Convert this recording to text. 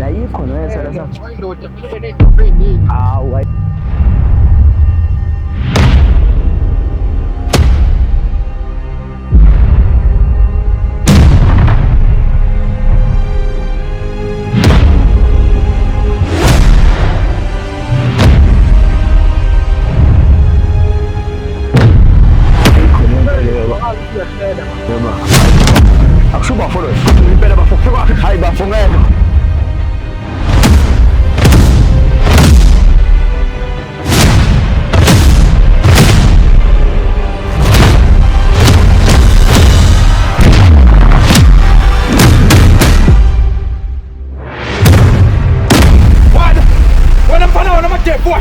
Ila iko na wewe sana. Ndio chakule ni Ah, aku suka follow. Ni pera ba fofoka. Hai ba fonga. Wana mpana wana majepo.